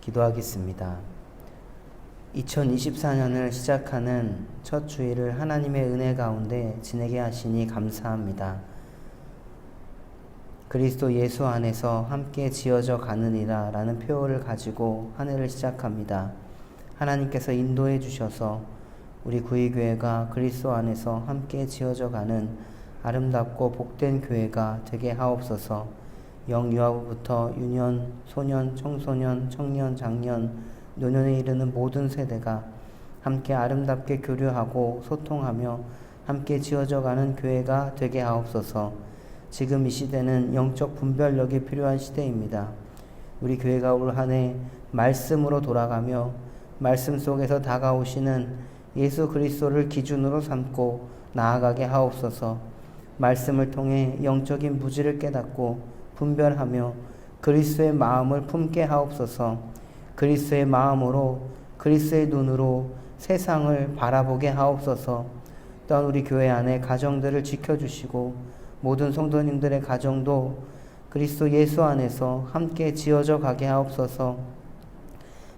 기도하겠습니다. 2024년을 시작하는 첫 주일을 하나님의 은혜 가운데 지내게 하시니 감사합니다. 그리스도 예수 안에서 함께 지어져 가느니라 라는 표어를 가지고 한 해를 시작합니다. 하나님께서 인도해 주셔서 우리 구의교회가 그리스도 안에서 함께 지어져 가는 아름답고 복된 교회가 되게 하옵소서. 영유아부부터 유년, 소년, 청소년, 청년, 장년, 노년에 이르는 모든 세대가 함께 아름답게 교류하고 소통하며 함께 지어져 가는 교회가 되게 하옵소서. 지금 이 시대는 영적 분별력이 필요한 시대입니다. 우리 교회가 올 한 해 말씀으로 돌아가며 말씀 속에서 다가오시는 예수 그리스도를 기준으로 삼고 나아가게 하옵소서. 말씀을 통해 영적인 무지를 깨닫고 분별하며 그리스도의 마음을 품게 하옵소서. 그리스도의 마음으로 그리스도의 눈으로 세상을 바라보게 하옵소서. 또한 우리 교회 안에 가정들을 지켜주시고 모든 성도님들의 가정도 그리스도 예수 안에서 함께 지어져 가게 하옵소서.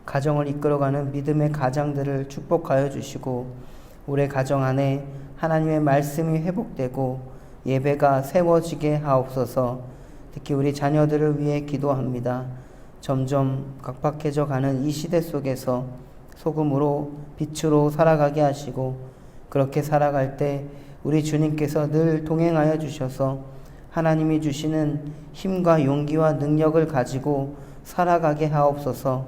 가정을 이끌어가는 믿음의 가장들을 축복하여 주시고 올해 가정 안에 하나님의 말씀이 회복되고 예배가 세워지게 하옵소서. 특히 우리 자녀들을 위해 기도합니다. 점점 각박해져 가는 이 시대 속에서 소금으로 빛으로 살아가게 하시고 그렇게 살아갈 때 우리 주님께서 늘 동행하여 주셔서 하나님이 주시는 힘과 용기와 능력을 가지고 살아가게 하옵소서.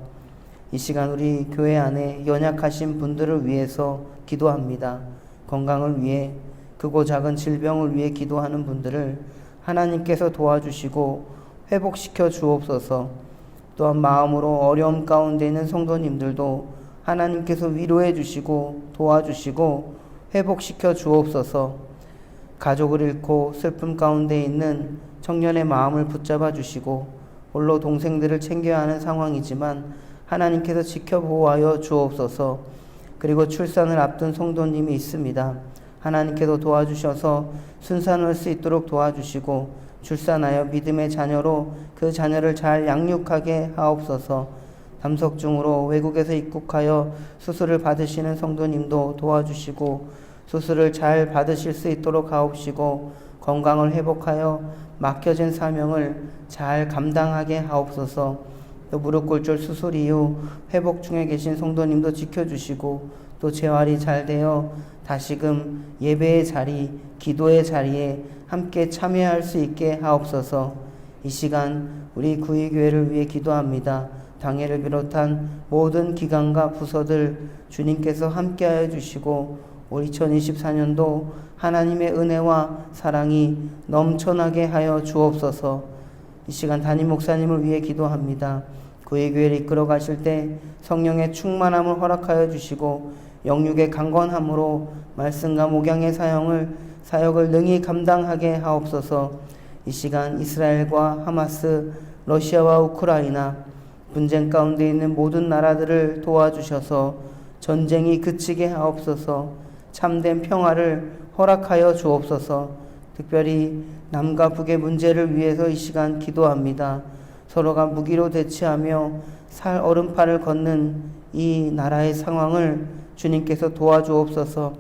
이 시간 우리 교회 안에 연약하신 분들을 위해서 기도합니다. 건강을 위해 크고 작은 질병을 위해 기도하는 분들을 하나님께서 도와주시고 회복시켜 주옵소서. 또한 마음으로 어려움 가운데 있는 성도님들도 하나님께서 위로해 주시고 도와주시고 회복시켜 주옵소서. 가족을 잃고 슬픔 가운데 있는 청년의 마음을 붙잡아 주시고 홀로 동생들을 챙겨야 하는 상황이지만 하나님께서 지켜보호하여 주옵소서. 그리고 출산을 앞둔 성도님이 있습니다. 하나님께서 도와주셔서 순산할 수 있도록 도와주시고 출산하여 믿음의 자녀로 그 자녀를 잘 양육하게 하옵소서. 담석 중으로 외국에서 입국하여 수술을 받으시는 성도님도 도와주시고 수술을 잘 받으실 수 있도록 하옵시고 건강을 회복하여 맡겨진 사명을 잘 감당하게 하옵소서. 또 무릎 꿇절 수술 이후 회복 중에 계신 성도님도 지켜주시고 또 재활이 잘 되어 다시금 예배의 자리, 기도의 자리에 함께 참여할 수 있게 하옵소서. 이 시간 우리 구의교회를 위해 기도합니다. 당회를 비롯한 모든 기관과 부서들 주님께서 함께하여 주시고 올 2024년도 하나님의 은혜와 사랑이 넘쳐나게 하여 주옵소서. 이 시간 담임 목사님을 위해 기도합니다. 구의교회를 이끌어 가실 때 성령의 충만함을 허락하여 주시고 영육의 강건함으로 말씀과 목양의 사역을 능히 감당하게 하옵소서. 이 시간 이스라엘과 하마스, 러시아와 우크라이나 분쟁 가운데 있는 모든 나라들을 도와주셔서 전쟁이 그치게 하옵소서. 참된 평화를 허락하여 주옵소서. 특별히 남과 북의 문제를 위해서 이 시간 기도합니다. 서로가 무기로 대치하며 살 얼음판을 걷는 이 나라의 상황을 주님께서 도와주옵소서.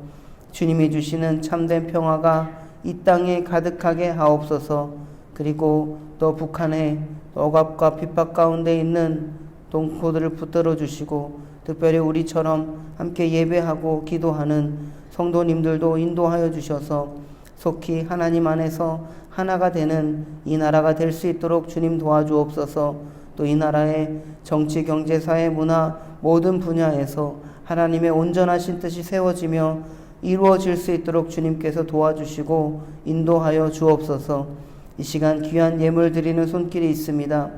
주님이 주시는 참된 평화가 이 땅에 가득하게 하옵소서. 그리고 또 북한의 억압과 핍박 가운데 있는 동포들을 붙들어 주시고 특별히 우리처럼 함께 예배하고 기도하는 성도님들도 인도하여 주셔서 속히 하나님 안에서 하나가 되는 이 나라가 될 수 있도록 주님 도와주옵소서. 또 이 나라의 정치, 경제, 사회, 문화 모든 분야에서 하나님의 온전하신 뜻이 세워지며 이루어질 수 있도록 주님께서 도와주시고 인도하여 주옵소서. 이 시간 귀한 예물 드리는 손길이 있습니다.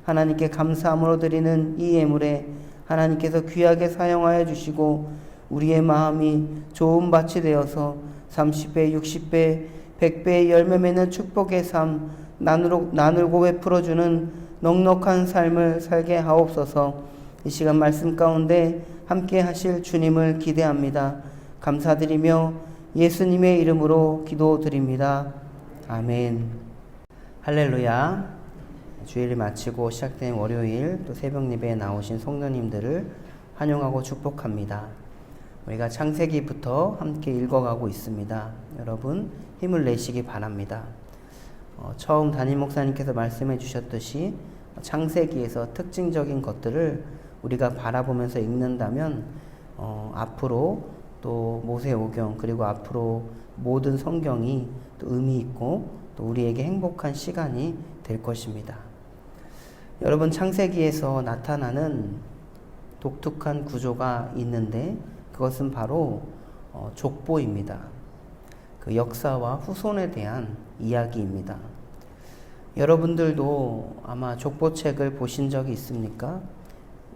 하나님께 감사함으로 드리는 이 예물에 하나님께서 귀하게 사용하여 주시고 우리의 마음이 좋은 밭이 되어서 30배, 60배, 100배의 열매 맺는 축복의 삶 나누고 베풀어주는 넉넉한 삶을 살게 하옵소서. 이 시간 말씀 가운데 함께 하실 주님을 기대합니다. 감사드리며 예수님의 이름으로 기도드립니다. 아멘. 할렐루야. 주일 마치고 시작된 월요일 또 새벽 예배에 나오신 성도님들을 환영하고 축복합니다. 우리가 창세기부터 함께 읽어가고 있습니다. 여러분 힘을 내시기 바랍니다. 처음 담임 목사님께서 말씀해 주셨듯이 창세기에서 특징적인 것들을 우리가 바라보면서 읽는다면 앞으로 또 모세오경 그리고 앞으로 모든 성경이 또 의미 있고 또 우리에게 행복한 시간이 될 것입니다. 여러분 창세기에서 나타나는 독특한 구조가 있는데 그것은 바로 족보입니다. 그 역사와 후손에 대한 이야기입니다. 여러분들도 아마 족보책을 보신 적이 있습니까?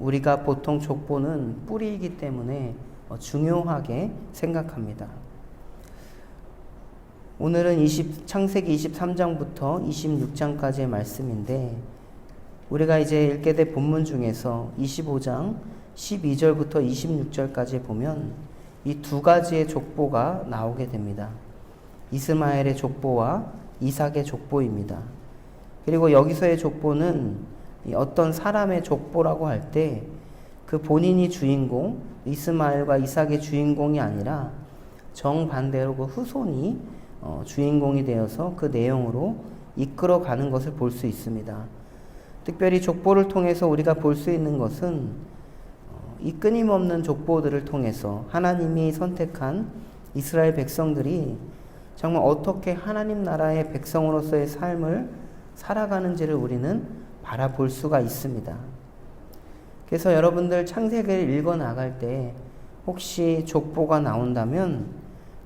우리가 보통 족보는 뿌리이기 때문에 중요하게 생각합니다. 오늘은 창세기 23장부터 26장까지의 말씀인데 우리가 이제 읽게 될 본문 중에서 25장 12절부터 26절까지 보면 이 두 가지의 족보가 나오게 됩니다. 이스마엘의 족보와 이삭의 족보입니다. 그리고 여기서의 족보는 어떤 사람의 족보라고 할 때 그 본인이 주인공, 이스마엘과 이삭의 주인공이 아니라 정반대로 그 후손이 주인공이 되어서 그 내용으로 이끌어가는 것을 볼 수 있습니다. 특별히 족보를 통해서 우리가 볼 수 있는 것은 이 끊임없는 족보들을 통해서 하나님이 선택한 이스라엘 백성들이 정말 어떻게 하나님 나라의 백성으로서의 삶을 살아가는지를 우리는 바라볼 수가 있습니다. 그래서 여러분들 창세기를 읽어 나갈 때 혹시 족보가 나온다면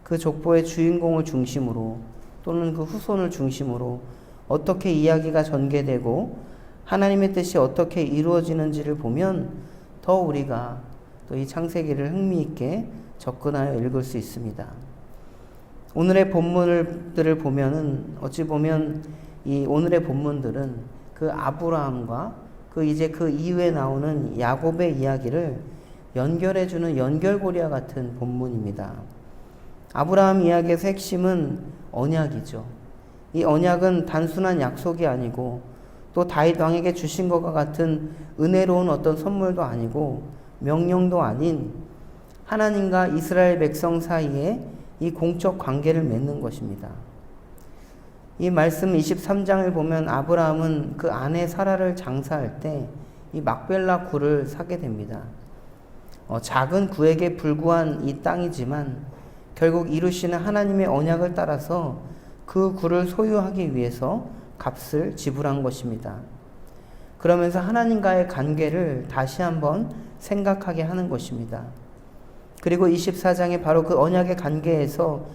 그 족보의 주인공을 중심으로 또는 그 후손을 중심으로 어떻게 이야기가 전개되고 하나님의 뜻이 어떻게 이루어지는지를 보면 더 우리가 또 이 창세기를 흥미있게 접근하여 읽을 수 있습니다. 오늘의 본문들을 보면은 어찌 보면 이 오늘의 본문들은 그 아브라함과 그 이후에 나오는 야곱의 이야기를 연결해주는 연결고리와 같은 본문입니다. 아브라함 이야기에서 핵심은 언약이죠. 이 언약은 단순한 약속이 아니고 또 다윗 왕에게 주신 것과 같은 은혜로운 어떤 선물도 아니고 명령도 아닌 하나님과 이스라엘 백성 사이에 이 공적 관계를 맺는 것입니다. 이 말씀 23장을 보면 아브라함은 그 아내 사라를 장사할 때 이 막벨라 굴을 사게 됩니다. 작은 구에게 불과한 이 땅이지만 결국 이루시는 하나님의 언약을 따라서 그 굴을 소유하기 위해서 값을 지불한 것입니다. 그러면서 하나님과의 관계를 다시 한번 생각하게 하는 것입니다. 그리고 24장에 바로 그 언약의 관계에서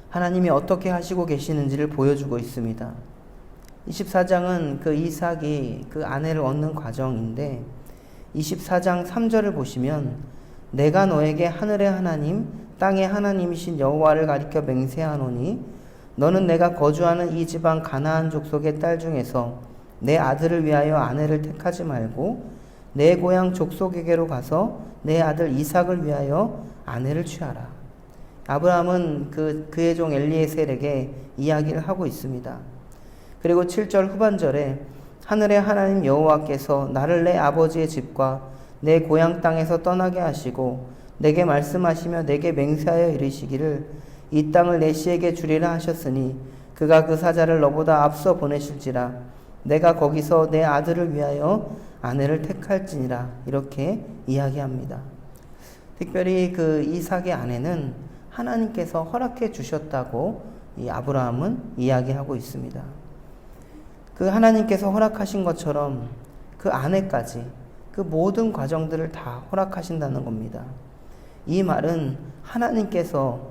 하나님이 어떻게 하시고 계시는지를 보여주고 있습니다. 24장은 그 이삭이 그 아내를 얻는 과정인데 24장 3절을 보시면 내가 너에게 하늘의 하나님 땅의 하나님이신 여호와를 가리켜 맹세하노니 너는 내가 거주하는 이 지방 가나안 족속의 딸 중에서 내 아들을 위하여 아내를 택하지 말고 내 고향 족속에게로 가서 내 아들 이삭을 위하여 아내를 취하라. 아브라함은 그의 종 엘리에셀에게 이야기를 하고 있습니다. 그리고 7절 후반절에 하늘의 하나님 여호와께서 나를 내 아버지의 집과 내 고향 땅에서 떠나게 하시고 내게 말씀하시며 내게 맹세하여 이르시기를 이 땅을 내 씨에게 주리라 하셨으니 그가 그 사자를 너보다 앞서 보내실지라 내가 거기서 내 아들을 위하여 아내를 택할지니라 이렇게 이야기합니다. 특별히 그 이삭의 아내는 하나님께서 허락해 주셨다고 이 아브라함은 이야기하고 있습니다. 그 하나님께서 허락하신 것처럼 그 아내까지 그 모든 과정들을 다 허락하신다는 겁니다. 이 말은 하나님께서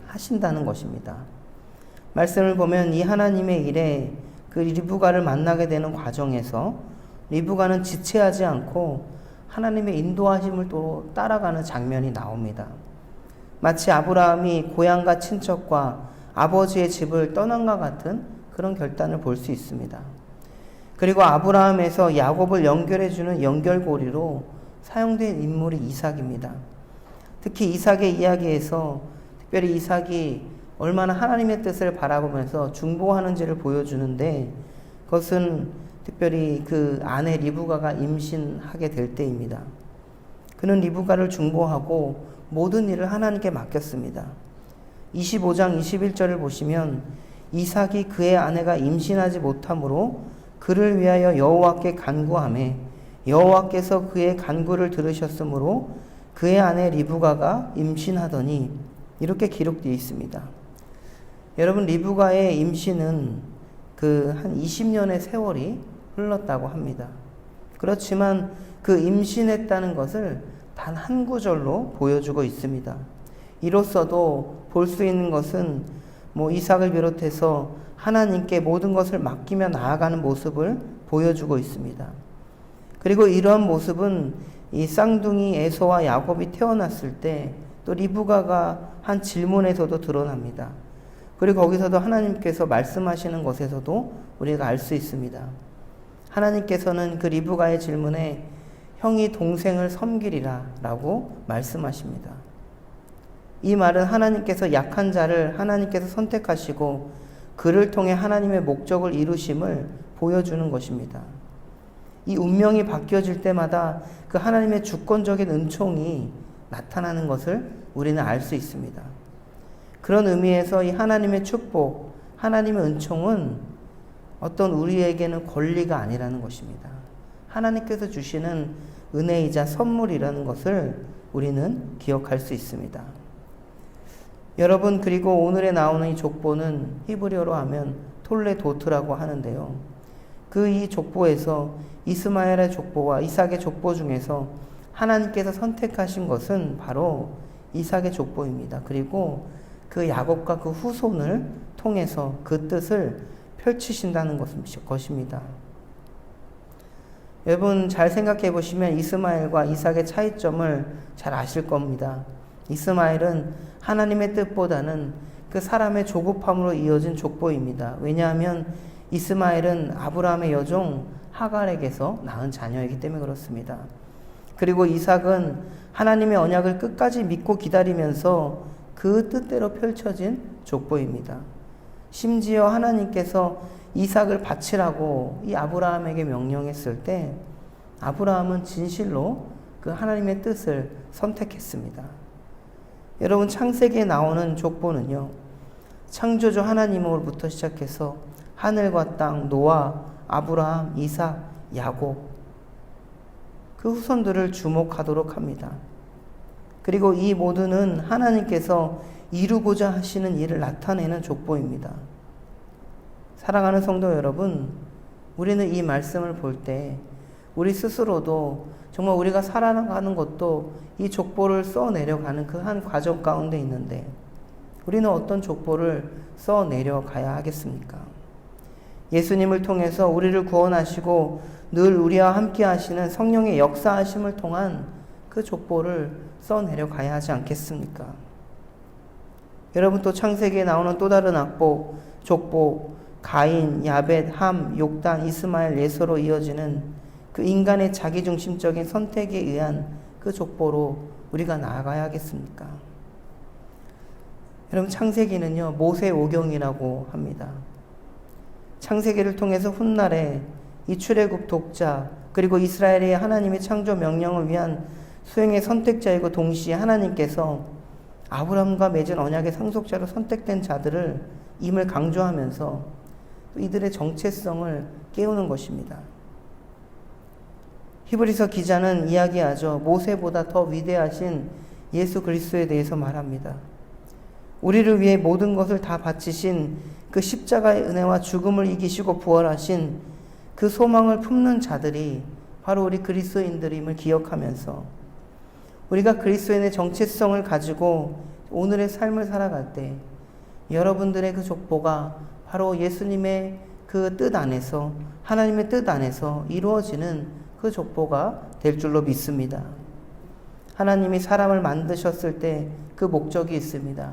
하신다는 것입니다. 말씀을 보면 이 하나님의 일에 그 리브가를 만나게 되는 과정에서 리브가는 지체하지 않고 하나님의 인도하심을 또 따라가는 장면이 나옵니다. 마치 아브라함이 고향과 친척과 아버지의 집을 떠난과 같은 그런 결단을 볼 수 있습니다. 그리고 아브라함에서 야곱을 연결해주는 연결고리로 사용된 인물이 이삭입니다. 특히 이삭의 이야기에서 특별히 이삭이 얼마나 하나님의 뜻을 바라보면서 중보하는지를 보여주는데, 그것은 특별히 그 아내 리브가가 임신하게 될 때입니다. 그는 리브가를 중보하고 모든 일을 하나님께 맡겼습니다. 25장 21절을 보시면 이삭이 그의 아내가 임신하지 못하므로 그를 위하여 여호와께 간구하매 여호와께서 그의 간구를 들으셨으므로 그의 아내 리브가가 임신하더니, 이렇게 기록되어 있습니다. 여러분, 리브가의 임신은 그 한 20년의 세월이 흘렀다고 합니다. 그렇지만 그 임신했다는 것을 단 한 구절로 보여주고 있습니다. 이로써도 볼 수 있는 것은 이삭을 비롯해서 하나님께 모든 것을 맡기며 나아가는 모습을 보여주고 있습니다. 그리고 이러한 모습은 이 쌍둥이 에서와 야곱이 태어났을 때 또 리브가가 한 질문에서도 드러납니다. 그리고 거기서도 하나님께서 말씀하시는 것에서도 우리가 알 수 있습니다. 하나님께서는 그 리브가의 질문에 형이 동생을 섬기리라 라고 말씀하십니다. 이 말은 하나님께서 약한 자를 하나님께서 선택하시고 그를 통해 하나님의 목적을 이루심을 보여주는 것입니다. 이 운명이 바뀌어질 때마다 그 하나님의 주권적인 은총이 나타나는 것을 우리는 알 수 있습니다. 그런 의미에서 이 하나님의 축복, 하나님의 은총은 어떤 우리에게는 권리가 아니라는 것입니다. 하나님께서 주시는 은혜이자 선물이라는 것을 우리는 기억할 수 있습니다. 여러분, 그리고 오늘에 나오는 이 족보는 히브리어로 하면 톨레도트라고 하는데요. 그 이 족보에서 이스마엘의 족보와 이삭의 족보 중에서 하나님께서 선택하신 것은 바로 이삭의 족보입니다. 그리고 그 야곱과 그 후손을 통해서 그 뜻을 펼치신다는 것입니다. 여러분, 잘 생각해 보시면 이스마엘과 이삭의 차이점을 잘 아실 겁니다. 이스마엘은 하나님의 뜻보다는 그 사람의 조급함으로 이어진 족보입니다. 왜냐하면 이스마엘은 아브라함의 여종 하갈에게서 낳은 자녀이기 때문에 그렇습니다. 그리고 이삭은 하나님의 언약을 끝까지 믿고 기다리면서 그 뜻대로 펼쳐진 족보입니다. 심지어 하나님께서 이삭을 바치라고 이 아브라함에게 명령했을 때 아브라함은 진실로 그 하나님의 뜻을 선택했습니다. 여러분, 창세기에 나오는 족보는요, 창조주 하나님으로부터 시작해서 하늘과 땅, 노아, 아브라함, 이삭, 야곱, 그 후손들을 주목하도록 합니다. 그리고 이 모두는 하나님께서 이루고자 하시는 일을 나타내는 족보입니다. 사랑하는 성도 여러분, 우리는 이 말씀을 볼 때 우리 스스로도 정말 우리가 살아가는 것도 이 족보를 써내려가는 그 한 과정 가운데 있는데, 우리는 어떤 족보를 써내려가야 하겠습니까? 예수님을 통해서 우리를 구원하시고 늘 우리와 함께 하시는 성령의 역사하심을 통한 그 족보를 써내려가야 하지 않겠습니까? 여러분, 또 창세기에 나오는 또 다른 족보, 가인, 야벳, 함, 욕단, 이스마엘, 예서로 이어지는 그 인간의 자기중심적인 선택에 의한 그 족보로 우리가 나아가야 하겠습니까? 여러분, 창세기는요, 모세 오경이라고 합니다. 창세기를 통해서 훗날에 이 출애굽 독자, 그리고 이스라엘의 하나님의 창조 명령을 위한 수행의 선택자이고 동시에 하나님께서 아브라함과 맺은 언약의 상속자로 선택된 자들을 임을 강조하면서 이들의 정체성을 깨우는 것입니다. 히브리서 기자는 이야기하죠. 모세보다 더 위대하신 예수 그리스도에 대해서 말합니다. 우리를 위해 모든 것을 다 바치신 그 십자가의 은혜와 죽음을 이기시고 부활하신 그 소망을 품는 자들이 바로 우리 그리스도인들임을 기억하면서 우리가 그리스도인의 정체성을 가지고 오늘의 삶을 살아갈 때 여러분들의 그 족보가 바로 예수님의 그 뜻 안에서, 하나님의 뜻 안에서 이루어지는 그 족보가 될 줄로 믿습니다. 하나님이 사람을 만드셨을 때 그 목적이 있습니다.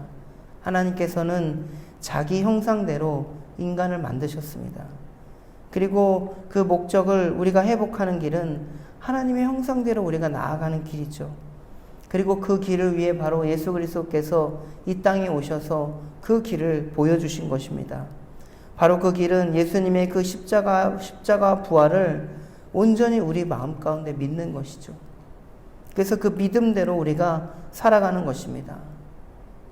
하나님께서는 자기 형상대로 인간을 만드셨습니다. 그리고 그 목적을 우리가 회복하는 길은 하나님의 형상대로 우리가 나아가는 길이죠. 그리고 그 길을 위해 바로 예수 그리스도께서 이 땅에 오셔서 그 길을 보여주신 것입니다. 바로 그 길은 예수님의 그 십자가 부활을 온전히 우리 마음 가운데 믿는 것이죠. 그래서 그 믿음대로 우리가 살아가는 것입니다.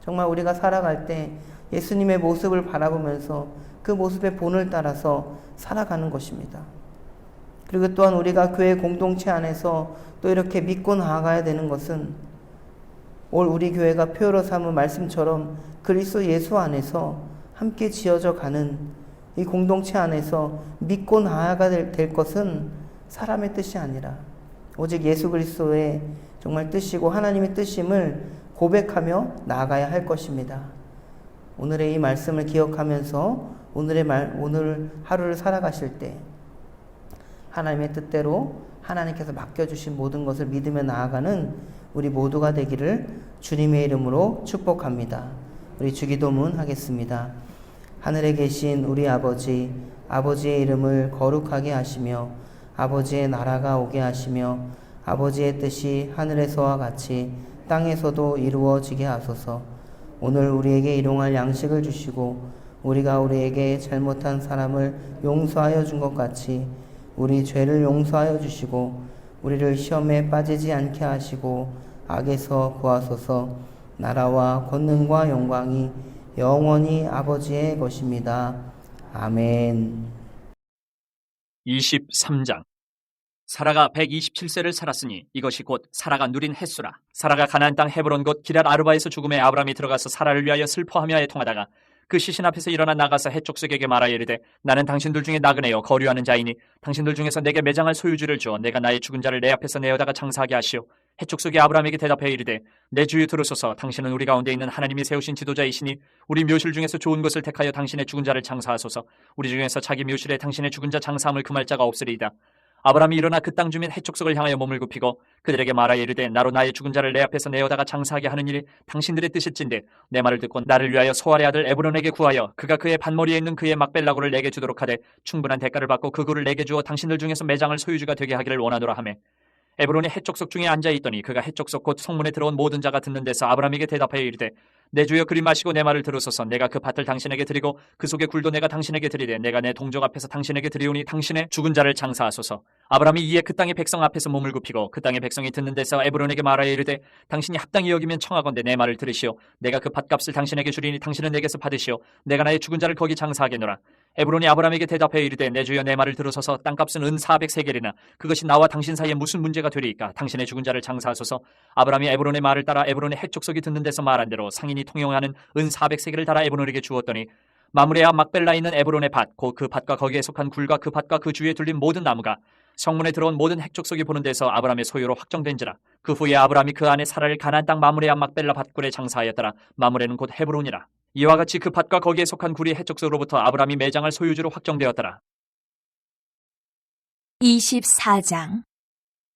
정말 우리가 살아갈 때 예수님의 모습을 바라보면서 그 모습의 본을 따라서 살아가는 것입니다. 그리고 또한 우리가 교회 공동체 안에서 또 이렇게 믿고 나아가야 되는 것은 올 우리 교회가 표로 삼은 말씀처럼 그리스도 예수 안에서 함께 지어져 가는 이 공동체 안에서 믿고 나아가야 될 것은 사람의 뜻이 아니라 오직 예수 그리스도의 정말 뜻이고 하나님의 뜻임을 고백하며 나아가야 할 것입니다. 오늘의 이 말씀을 기억하면서 오늘 하루를 살아가실 때 하나님의 뜻대로 하나님께서 맡겨주신 모든 것을 믿으며 나아가는 우리 모두가 되기를 주님의 이름으로 축복합니다. 우리 주기도문 하겠습니다. 하늘에 계신 우리 아버지, 아버지의 이름을 거룩하게 하시며 아버지의 나라가 오게 하시며 아버지의 뜻이 하늘에서와 같이 땅에서도 이루어지게 하소서. 오늘 우리에게 일용할 양식을 주시고 우리가 우리에게 잘못한 사람을 용서하여 준 것 같이 우리 죄를 용서하여 주시고 우리를 시험에 빠지지 않게 하시고 악에서 구하소서. 나라와 권능과 영광이 영원히 아버지의 것입니다. 아멘. 23장. 사라가 127세를 살았으니 이것이 곧 사라가 누린 횟수라. 사라가 가나안 땅 헤브론 곧 기럇 아르바에서 죽음에 아브라함이 들어가서 사라를 위하여 슬퍼하며 애통하다가 그 시신 앞에서 일어나 나가서 헷족속에게 말하여 이르되 나는 당신들 중에 나그네요 거류하는 자이니 당신들 중에서 내게 매장할 소유주를 주어 내가 나의 죽은 자를 내 앞에서 내어다가 장사하게 하시오. 헷족속이 아브라함에게 대답하여 이르되 내 주유 들으소서. 당신은 우리 가운데 있는 하나님이 세우신 지도자이시니 우리 묘실 중에서 좋은 것을 택하여 당신의 죽은 자를 장사하소서. 우리 중에서 자기 묘실에 당신의 죽은 자 장사함을 금할 자가 없으리이다. 아브라함이 일어나 그 땅 주민 헷족속을 향하여 몸을 굽히고 그들에게 말하여 이르되 나로 나의 죽은 자를 내 앞에서 내어다가 장사하게 하는 일이 당신들의 뜻일진데 내 말을 듣고 나를 위하여 소알의 아들 에브론에게 구하여 그가 그의 반머리에 있는 그의 막벨라고를 내게 주도록 하되 충분한 대가를 받고 그 고를 내게 주어 당신들 중에서 매장을 소유주가 되게 하기를 원하노라 하매 에브론이 헷족속 중에 앉아있더니 그가 헷족속 곧 성문에 들어온 모든 자가 듣는 데서 아브라함에게 대답하여 이르되 내 주여 그리 마시고 내 말을 들으소서. 내가 그 밭을 당신에게 드리고 그 속의 굴도 내가 당신에게 드리되 내가 내 동족 앞에서 당신에게 드리오니 당신의 죽은 자를 장사하소서. 아브라함이 이에 그 땅의 백성 앞에서 몸을 굽히고 그 땅의 백성이 듣는 데서 에브론에게 말하여 이르되 당신이 합당히 여기면 청하건대 내 말을 들으시오. 내가 그 밭값을 당신에게 주리니 당신은 내게서 받으시오. 내가 나의 죽은 자를 거기 장사하겠노라. 에브론이 아브라함에게 대답하여 이르되 내 주여 내 말을 들으소서. 땅값은 은 400세겔이나 그것이 나와 당신 사이에 무슨 문제가 되리이까. 당신의 죽은 자를 장사하소서. 아브라함이 에브론의 말을 따라 에브론의 헷족속이 듣는 데서 말한 대로 상인이 통용하는 은 400세겔을 달아 에브론에게 주었더니 마므레와 막벨라에 있는 에브론의 밭 곧 그 밭과 거기에 속한 굴과 그 밭과 그 주위에 둘린 모든 나무가 성문에 들어온 모든 헷족속이 보는 데서 아브라함의 소유로 확정된지라. 그 후에 아브라함이 그 안에 사라를 가나안 땅 마므레와 막벨라 밭굴에 장사하였더라. 마므레는 곧 헤브론이라. 이와 같이 그 밭과 거기에 속한 굴이 헷족속으로부터 아브라함이 매장할 소유주로 확정되었더라. 24장.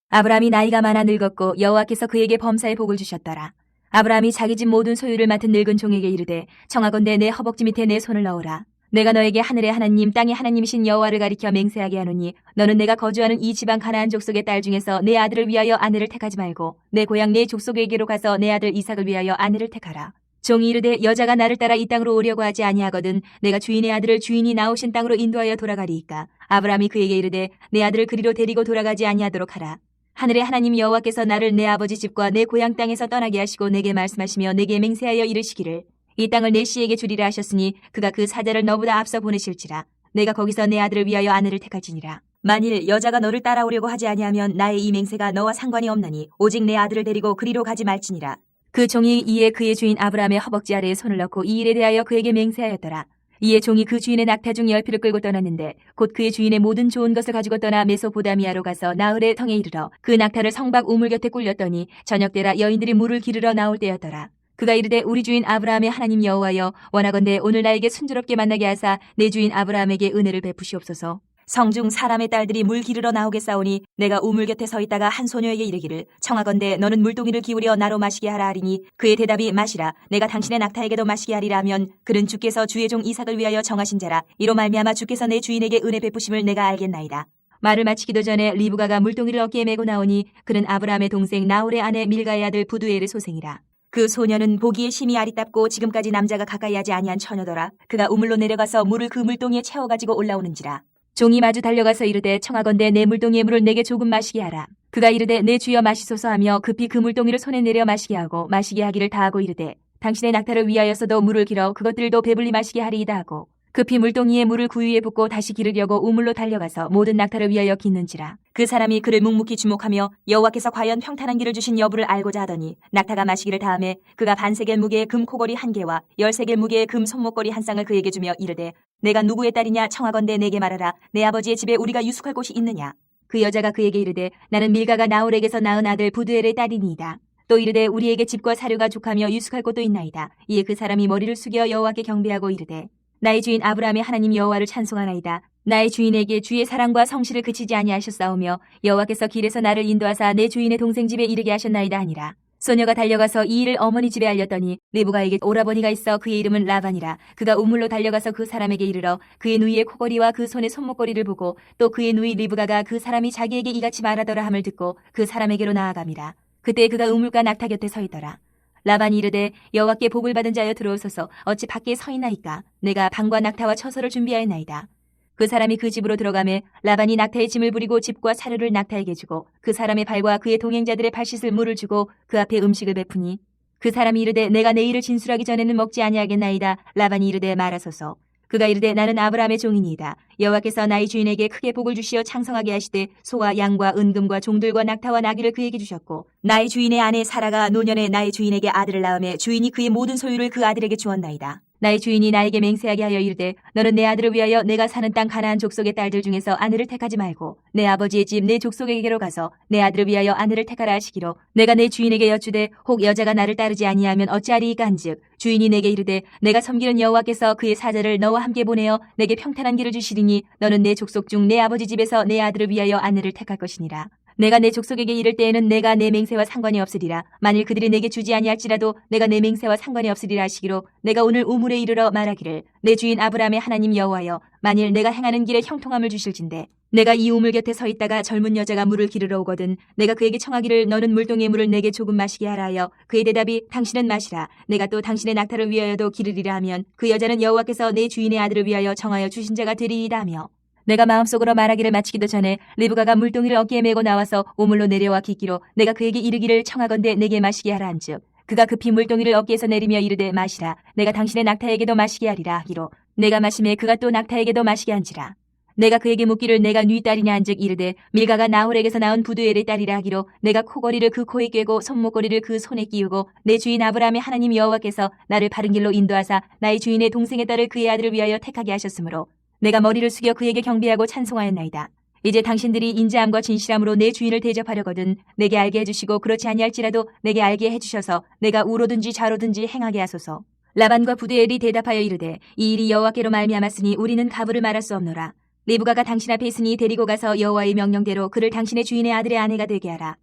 아브라함이 나이가 많아 늙었고 여호와께서 그에게 범사의 복을 주셨더라. 아브라함이 자기 집 모든 소유를 맡은 늙은 종에게 이르되 청하건대 내 허벅지 밑에 내 손을 넣으라. 내가 너에게 하늘의 하나님 땅의 하나님이신 여호와를 가리켜 맹세하게 하노니 너는 내가 거주하는 이 지방 가나안 족속의 딸 중에서 내 아들을 위하여 아내를 택하지 말고 내 고향 내 족속에게로 가서 내 아들 이삭을 위하여 아내를 택하라. 종이 이르되 여자가 나를 따라 이 땅으로 오려고 하지 아니하거든 내가 주인의 아들을 주인이 나오신 땅으로 인도하여 돌아가리이까. 아브라함이 그에게 이르되 내 아들을 그리로 데리고 돌아가지 아니하도록 하라. 하늘의 하나님 여호와께서 나를 내 아버지 집과 내 고향 땅에서 떠나게 하시고 내게 말씀하시며 내게 맹세하여 이르시기를 이 땅을 내 씨에게 주리라 하셨으니 그가 그 사자를 너보다 앞서 보내실지라. 내가 거기서 내 아들을 위하여 아내를 택할지니라. 만일 여자가 너를 따라오려고 하지 아니하면 나의 이 맹세가 너와 상관이 없나니 오직 내 아들을 데리고 그리로 가지 말지니라. 그 종이 이에 그의 주인 아브라함의 허벅지 아래에 손을 넣고 이 일에 대하여 그에게 맹세하였더라. 이에 종이 그 주인의 낙타 중 10匹을 끌고 떠났는데 곧 그의 주인의 모든 좋은 것을 가지고 떠나 메소포다미아로 가서 나흘의 성에 이르러 그 낙타를 성박 우물 곁에 꿀렸더니 저녁 때라 여인들이 물을 기르러 나올 때였더라. 그가 이르되 우리 주인 아브라함의 하나님 여호와여 원하건대 오늘 나에게 순조롭게 만나게 하사 내 주인 아브라함에게 은혜를 베푸시옵소서. 성중 사람의 딸들이 물 기르러 나오겠사오니 내가 우물 곁에 서 있다가 한 소녀에게 이르기를 청하건대 너는 물동이를 기울여 나로 마시게 하라 하리니 그의 대답이 마시라 내가 당신의 낙타에게도 마시게 하리라 하면 그는 주께서 주의 종 이삭을 위하여 정하신 자라. 이로 말미암아 주께서 내 주인에게 은혜 베푸심을 내가 알겠나이다. 말을 마치기도 전에 리브가가 물동이를 어깨에 메고 나오니 그는 아브라함의 동생 나홀의 아내 밀가의 아들 부두엘의 소생이라. 그 소녀는 보기에 심히 아리답고 지금까지 남자가 가까이 하지 아니한 처녀더라. 그가 우물로 내려가서 물을 그 물동이에 채워가지고 올라오는지라. 종이 마주 달려가서 이르되 청하건대 내 물동이의 물을 내게 조금 마시게 하라. 그가 이르되 내 주여 마시소서 하며 급히 그 물동이를 손에 내려 마시게 하고 마시게 하기를 다하고 이르되 당신의 낙타를 위하여서도 물을 길어 그것들도 배불리 마시게 하리이다 하고 급히 물동이에 물을 구유에 붓고 다시 기르려고 우물로 달려가서 모든 낙타를 위하여 깃는지라. 그 사람이 그를 묵묵히 주목하며 여호와께서 과연 평탄한 길을 주신 여부를 알고자 하더니 낙타가 마시기를 다음에 그가 반세겔 무게의 금 코걸이 1개와 10세겔 무게의 금 손목걸이 1쌍을 그에게 주며 이르되 내가 누구의 딸이냐 청하건대 내게 말하라. 내 아버지의 집에 우리가 유숙할 곳이 있느냐. 그 여자가 그에게 이르되 나는 밀가가 나홀에게서 낳은 아들 부두엘의 딸이니이다. 또 이르되 우리에게 집과 사료가 족하며 유숙할 곳도 있나이다. 이에 그 사람이 머리를 숙여 여호와께 경배하고 이르되 나의 주인 아브라함의 하나님 여호와를 찬송하나이다. 나의 주인에게 주의 사랑과 성실을 그치지 아니하셨사오며 여호와께서 길에서 나를 인도하사 내 주인의 동생 집에 이르게 하셨나이다 하니라. 소녀가 달려가서 이 일을 어머니 집에 알렸더니 리브가에게 오라버니가 있어 그의 이름은 라반이라. 그가 우물로 달려가서 그 사람에게 이르러 그의 누이의 코걸이와 그 손의 손목걸이를 보고 또 그의 누이 리브가가 그 사람이 자기에게 이같이 말하더라 함을 듣고 그 사람에게로 나아갑니다. 그때 그가 우물가 낙타 곁에 서 있더라. 라반이 이르되 여호와께 복을 받은 자여 들어오소서. 어찌 밖에 서 있나이까. 내가 방과 낙타와 처소를 준비하였나이다. 그 사람이 그 집으로 들어가매 라반이 낙타의 짐을 부리고 집과 사료를 낙타에게 주고 그 사람의 발과 그의 동행자들의 발 씻을 물을 주고 그 앞에 음식을 베푸니 그 사람이 이르되 내가 내 일을 진술하기 전에는 먹지 아니하겠나이다. 라반이 이르되 말하소서. 그가 이르되 나는 아브라함의 종이니이다. 여호와께서 나의 주인에게 크게 복을 주시어 창성하게 하시되 소와 양과 은금과 종들과 낙타와 나귀를 그에게 주셨고 나의 주인의 아내 사라가 노년에 나의 주인에게 아들을 낳음에 주인이 그의 모든 소유를 그 아들에게 주었나이다. 나의 주인이 나에게 맹세하게 하여 이르되 너는 내 아들을 위하여 내가 사는 땅 가나안 족속의 딸들 중에서 아내를 택하지 말고 내 아버지의 집 내 족속에게로 가서 내 아들을 위하여 아내를 택하라 하시기로 내가 내 주인에게 여쭈되 혹 여자가 나를 따르지 아니하면 어찌하리이까 한즉 주인이 내게 이르되 내가 섬기는 여호와께서 그의 사자를 너와 함께 보내어 내게 평탄한 길을 주시리니 너는 내 족속 중 내 아버지 집에서 내 아들을 위하여 아내를 택할 것이니라. 내가 내 족속에게 이를 때에는 내가 내 맹세와 상관이 없으리라. 만일 그들이 내게 주지 아니할지라도 내가 내 맹세와 상관이 없으리라 하시기로 내가 오늘 우물에 이르러 말하기를 내 주인 아브라함의 하나님 여호와여 만일 내가 행하는 길에 형통함을 주실진대 내가 이 우물 곁에 서 있다가 젊은 여자가 물을 기르러 오거든 내가 그에게 청하기를 너는 물동의 물을 내게 조금 마시게 하라 하여 그의 대답이 당신은 마시라 내가 또 당신의 낙타를 위하여도 기르리라 하면 그 여자는 여호와께서 내 주인의 아들을 위하여 정하여 주신 자가 되리이다 하며 내가 마음속으로 말하기를 마치기도 전에 리브가가 물동이를 어깨에 메고 나와서 우물로 내려와 깃기로 내가 그에게 이르기를 청하건대 내게 마시게 하라 한즉 그가 급히 물동이를 어깨에서 내리며 이르되 마시라 내가 당신의 낙타에게도 마시게 하리라 하기로 내가 마심에 그가 또 낙타에게도 마시게 한지라. 내가 그에게 묻기를 내가 네 딸이냐 한즉 이르되 밀가가 나홀에게서 낳은 부두엘의 딸이라 하기로 내가 코걸이를 그 코에 꿰고 손목걸이를 그 손에 끼우고 내 주인 아브라함의 하나님 여호와께서 나를 바른 길로 인도하사 나의 주인의 동생의 딸을 그의 아들을 위하여 택하게 하셨으므로 내가 머리를 숙여 그에게 경배하고 찬송하였나이다. 이제 당신들이 인자함과 진실함으로 내 주인을 대접하려거든 내게 알게 해주시고 그렇지 아니할지라도 내게 알게 해주셔서 내가 우로든지 좌로든지 행하게 하소서. 라반과 부두엘이 대답하여 이르되 이 일이 여호와께로 말미암았으니 우리는 가부를 말할 수 없노라. 리브가가 당신 앞에 있으니 데리고 가서 여호와의 명령대로 그를 당신의 주인의 아들의 아내가 되게 하라.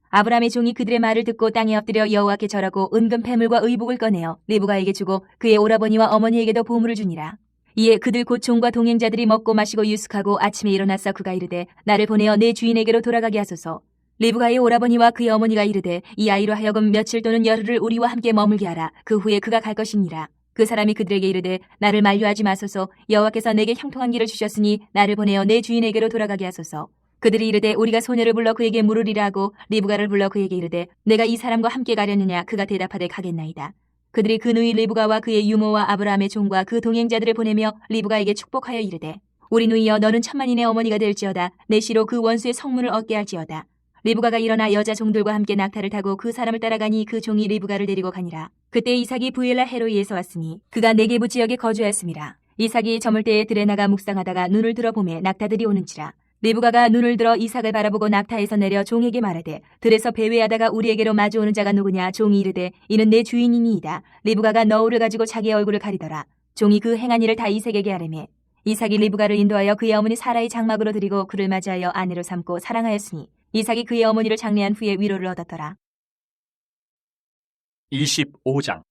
아브라함의 종이 그들의 말을 듣고 땅에 엎드려 여호와께 절하고 은금 패물과 의복을 꺼내어 리브가에게 주고 그의 오라버니와 어머니에게도 보물을 주니라. 이에 그들 곧 종과 동행자들이 먹고 마시고 유숙하고 아침에 일어나서 그가 이르되 나를 보내어 내 주인에게로 돌아가게 하소서. 리브가의 오라버니와 그의 어머니가 이르되 이 아이로 하여금 며칠 또는 열흘을 우리와 함께 머물게 하라. 그 후에 그가 갈 것이니라. 그 사람이 그들에게 이르되 나를 만류하지 마소서. 여호와께서 내게 형통한 길을 주셨으니 나를 보내어 내 주인에게로 돌아가게 하소서. 그들이 이르되 우리가 소녀를 불러 그에게 물으리라 하고 리브가를 불러 그에게 이르되 내가 이 사람과 함께 가려느냐. 그가 대답하되 가겠나이다. 그들이 그 누이 리브가와 그의 유모와 아브라함의 종과 그 동행자들을 보내며 리브가에게 축복하여 이르되 우리 누이여 너는 천만인의 어머니가 될지어다. 내 시로 그 원수의 성문을 얻게 할지어다. 리브가가 일어나 여자 종들과 함께 낙타를 타고 그 사람을 따라가니 그 종이 리브가를 데리고 가니라. 그때 이삭이 부엘라 헤로이에서 왔으니 그가 네게부 지역에 거주하였음이라. 이삭이 저물 때에 들에 나가 묵상하다가 눈을 들어보매 낙타들이 오는지라. 리브가가 눈을 들어 이삭을 바라보고 낙타에서 내려 종에게 말하되 들에서 배회하다가 우리에게로 마주오는 자가 누구냐. 종이 이르되 이는 내 주인이니이다. 리브가가 너울을 가지고 자기의 얼굴을 가리더라. 종이 그 행한 일을 다 이삭에게 아뢰매 이삭이 리브가를 인도하여 그의 어머니 사라의 장막으로 드리고 그를 맞이하여 아내로 삼고 사랑하였으니 이삭이 그의 어머니를 장례한 후에 위로를 얻었더라. 25장.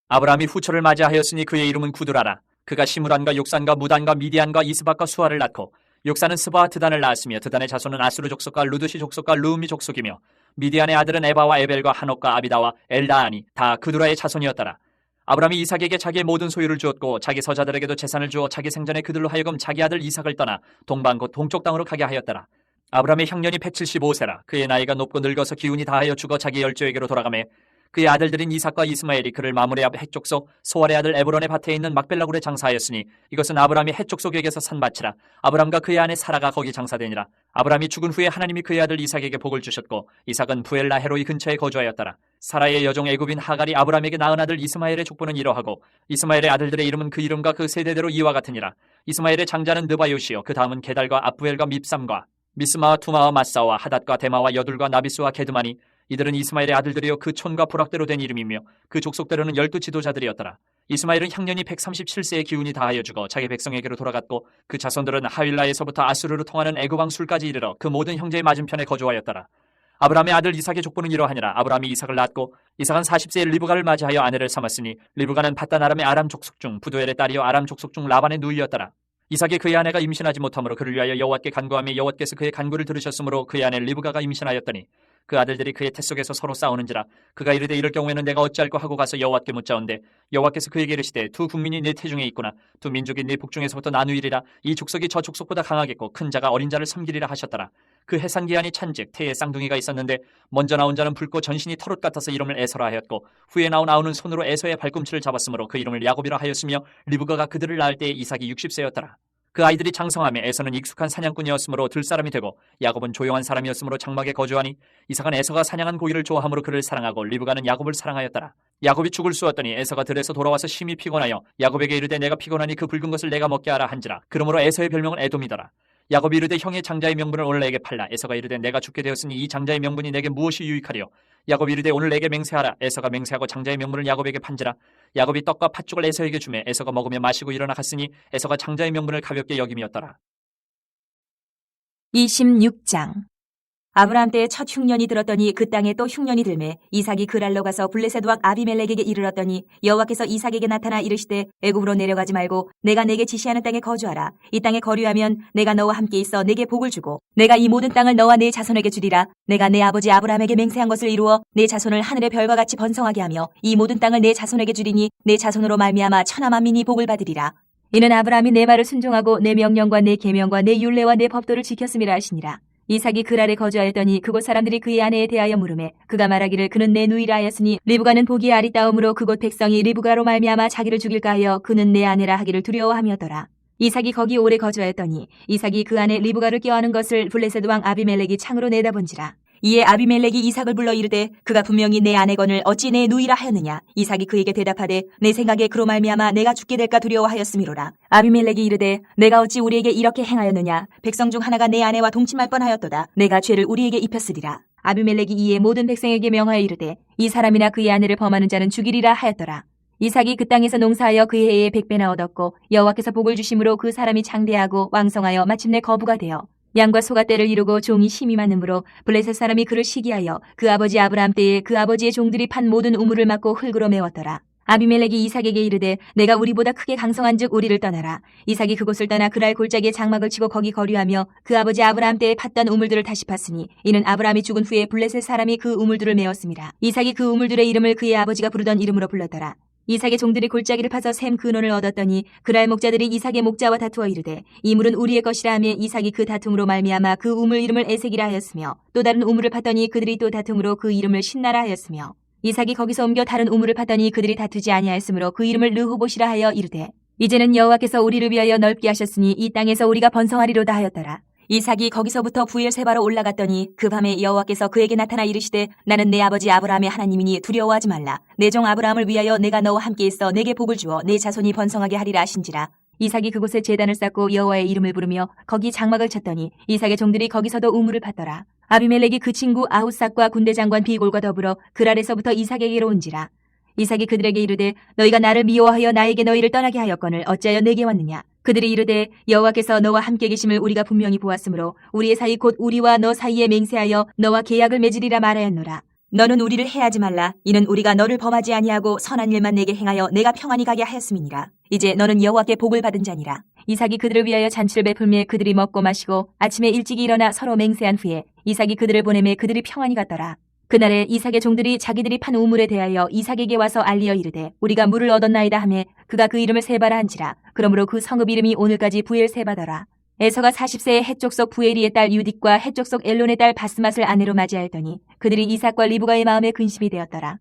아브라함이 후처를 맞이하였으니 그의 이름은 구두라라. 그가 시므란과 욕산과 무단과 미디안과 이스박과 수아를 낳고 욕사는 스바와 드단을 낳았으며 드단의 자손은 아수르 족속과 루드시 족속과 르우미 족속이며 미디안의 아들은 에바와 에벨과 한옥과 아비다와 엘다아니 다 그두라의 자손이었더라. 아브라함이 이삭에게 자기의 모든 소유를 주었고 자기 서자들에게도 재산을 주어 자기 생전에 그들로 하여금 자기 아들 이삭을 떠나 동방 곧 동쪽 땅으로 가게 하였더라. 아브라함의 형년이 175세라. 그의 나이가 높고 늙어서 기운이 다하여 죽어 자기 열조에게로 돌아가매 그의 아들들인 이삭과 이스마엘이 그를 마므레 앞 헷족속 소알의 아들 에브론의 밭에 있는 막벨라굴에 장사하였으니 이것은 아브라함이 헷족속에게서 산 밭이라. 아브라함과 그의 아내 사라가 거기 장사되니라. 아브라함이 죽은 후에 하나님이 그의 아들 이삭에게 복을 주셨고 이삭은 부엘라헤로이 근처에 거주하였더라. 사라의 여종 애굽인 하갈이 아브라함에게 낳은 아들 이스마엘의 족보는 이러하고 이스마엘의 아들들의 이름은 그 이름과 그 세대대로 이와 같으니라. 이스마엘의 장자는 느바요시요 그 다음은 게달과 압부엘과 밉삼과 미스마와 투마와 마사와 하닷과 데마와 여둘과 나비스와 게드마니 이들은 이스마엘의 아들들이요 그 촌과 부락대로 된 이름이며 그 족속대로는 12 지도자들이었더라. 이스마엘은 형년이 137세의 기운이 다하여 죽어 자기 백성에게로 돌아갔고 그 자손들은 하윌라에서부터 아수르로 통하는 애굽왕 술까지 이르러 그 모든 형제의 맞은편에 거주하였더라. 아브라함의 아들 이삭의 족보는 이러하니라. 아브라함이 이삭을 낳았고 이삭은 40세에 리브가를 맞이하여 아내를 삼았으니 리브가는 밧단 아람의 아람 족속 중 부두엘의 딸이요 아람 족속 중 라반의 누이였더라. 이삭이 그의 아내가 임신하지 못하므로 그를 위하여 여호와께 간구하며 여호와께서 그의 간구를 들으셨으므로 그의 아내 리브가가 임신하였더니 그 아들들이 그의 태 속에서 서로 싸우는지라. 그가 이르되 이럴 경우에는 내가 어찌할꼬 하고 가서 여호와께 묻자온대 여호와께서 그에게 이르시되 두 국민이 네 태중에 있구나. 두 민족이 네 북중에서부터 나누이리라. 이 족속이 저 족속보다 강하겠고 큰 자가 어린 자를 섬기리라 하셨더라. 그 해산 기한이 찬즉 태에 쌍둥이가 있었는데 먼저 나온 자는 붉고 전신이 털옷 같아서 이름을 에서라 하였고 후에 나온 아우는 손으로 에서의 발꿈치를 잡았으므로 그 이름을 야곱이라 하였으며 리브가가 그들을 낳을 때에 이삭이 60세였더라. 그 아이들이 장성하며 에서는 익숙한 사냥꾼이었으므로 들사람이 되고 야곱은 조용한 사람이었으므로 장막에 거주하니 이삭은 에서가 사냥한 고기를 좋아함으로 그를 사랑하고 리브가는 야곱을 사랑하였더라. 야곱이 죽을 쑤었더니 에서가 들에서 돌아와서 심히 피곤하여 야곱에게 이르되 내가 피곤하니 그 붉은 것을 내가 먹게 하라 한지라. 그러므로 에서의 별명은 에돔이더라. 야곱이 이르되 형의 장자의 명분을 오늘 내게 팔라. 에서가 이르되 내가 죽게 되었으니 이 장자의 명분이 내게 무엇이 유익하리요. 야곱이 이르되 오늘 내게 맹세하라. 에서가 맹세하고 장자의 명분을 야곱에게 판지라. 야곱이 떡과 팥죽을 에서에게 주매 에서가 먹으며 마시고 일어나 갔으니 에서가 장자의 명분을 가볍게 여김이었더라. 26장. 아브라함 때에 첫 흉년이 들었더니 그 땅에 또 흉년이 들매 이삭이 그랄로 가서 블레셋 왕 아비멜렉에게 이르렀더니 여호와께서 이삭에게 나타나 이르시되 애굽으로 내려가지 말고 내가 내게 지시하는 땅에 거주하라. 이 땅에 거류하면 내가 너와 함께 있어 내게 복을 주고 내가 이 모든 땅을 너와 네 자손에게 주리라. 내가 내 아버지 아브라함에게 맹세한 것을 이루어 내 자손을 하늘의 별과 같이 번성하게 하며 이 모든 땅을 내 자손에게 주리니 내 자손으로 말미암아 천하 만민이 복을 받으리라. 이는 아브라함이 내 말을 순종하고 내 명령과 내 계명과 내 율례와 내 법도를 지켰음이라 하시니라. 이삭이 그랄에 거주하였더니 그곳 사람들이 그의 아내에 대하여 물으매 그가 말하기를 그는 내 누이라 하였으니 리브가는 보기에 아리따움으로 그곳 백성이 리브가로 말미암아 자기를 죽일까 하여 그는 내 아내라 하기를 두려워함이었더라. 이삭이 거기 오래 거주하였더니 이삭이 그 아내 리브가를 껴안은 것을 블레셋 왕 아비멜렉이 창으로 내다본지라. 이에 아비멜렉이 이삭을 불러 이르되 그가 분명히 내 아내건을 어찌 내 누이라 하였느냐. 이삭이 그에게 대답하되 내 생각에 그로 말미암아 내가 죽게 될까 두려워하였음이로라. 아비멜렉이 이르되 내가 어찌 우리에게 이렇게 행하였느냐. 백성 중 하나가 내 아내와 동침할 뻔하였도다. 내가 죄를 우리에게 입혔으리라. 아비멜렉이 이에 모든 백성에게 명하여 이르되 이 사람이나 그의 아내를 범하는 자는 죽이리라 하였더라. 이삭이 그 땅에서 농사하여 그 해에 100배나 얻었고 여호와께서 복을 주심으로 그 사람이 장대하고 왕성하여 마침내 거부가 되어 양과 소가 떼를 이루고 종이 힘이 많으므로 블레셋 사람이 그를 시기하여 그 아버지 아브라함 때에 그 아버지의 종들이 판 모든 우물을 막고 흙으로 메웠더라. 아비멜렉이 이삭에게 이르되 내가 우리보다 크게 강성한즉 우리를 떠나라. 이삭이 그곳을 떠나 그랄 골짜기에 장막을 치고 거기 거류하며 그 아버지 아브라함 때에 팠던 우물들을 다시 팠으니 이는 아브라함이 죽은 후에 블레셋 사람이 그 우물들을 메웠음이라. 이삭이 그 우물들의 이름을 그의 아버지가 부르던 이름으로 불렀더라. 이삭의 종들이 골짜기를 파서 샘 근원을 얻었더니 그랄 목자들이 이삭의 목자와 다투어 이르되 이 물은 우리의 것이라 하며 이삭이 그 다툼으로 말미암아 그 우물 이름을 에색이라 하였으며 또 다른 우물을 팠더니 그들이 또 다툼으로 그 이름을 신나라 하였으며 이삭이 거기서 옮겨 다른 우물을 팠더니 그들이 다투지 아니하였으므로 그 이름을 르호봇이라 하여 이르되 이제는 여호와께서 우리를 위하여 넓게 하셨으니 이 땅에서 우리가 번성하리로다 하였더라. 이삭이 거기서부터 부엘세바로 올라갔더니 그 밤에 여호와께서 그에게 나타나 이르시되 나는 내 아버지 아브라함의 하나님이니 두려워하지 말라. 내 종 아브라함을 위하여 내가 너와 함께 있어 내게 복을 주어 내 자손이 번성하게 하리라 하신지라. 이삭이 그곳에 제단을 쌓고 여호와의 이름을 부르며 거기 장막을 쳤더니 이삭의 종들이 거기서도 우물을 팠더라. 아비멜렉이 그 친구 아후삭과 군대 장관 비골과 더불어 그랄에서부터 이삭에게로 온지라. 이삭이 그들에게 이르되 너희가 나를 미워하여 나에게 너희를 떠나게 하였거늘 어찌하여 내게 왔느냐. 그들이 이르되 여호와께서 너와 함께 계심을 우리가 분명히 보았으므로 우리의 사이 곧 우리와 너 사이에 맹세하여 너와 계약을 맺으리라 말하였노라. 너는 우리를 해하지 말라. 이는 우리가 너를 범하지 아니하고 선한 일만 내게 행하여 내가 평안히 가게 하였음이니라. 이제 너는 여호와께 복을 받은 자니라. 이삭이 그들을 위하여 잔치를 베풀매 그들이 먹고 마시고 아침에 일찍이 일어나 서로 맹세한 후에 이삭이 그들을 보내매 그들이 평안히 갔더라. 그날에 이삭의 종들이 자기들이 판 우물에 대하여 이삭에게 와서 알리어 이르되 우리가 물을 얻었나이다 하매 그가 그 이름을 세바라 한지라. 그러므로 그 성읍 이름이 오늘까지 부엘세바더라. 에서가 40세에 해족속 부에리의 딸 유딕과 해족속 엘론의 딸 바스맛을 아내로 맞이하였더니 그들이 이삭과 리브가의 마음에 근심이 되었더라.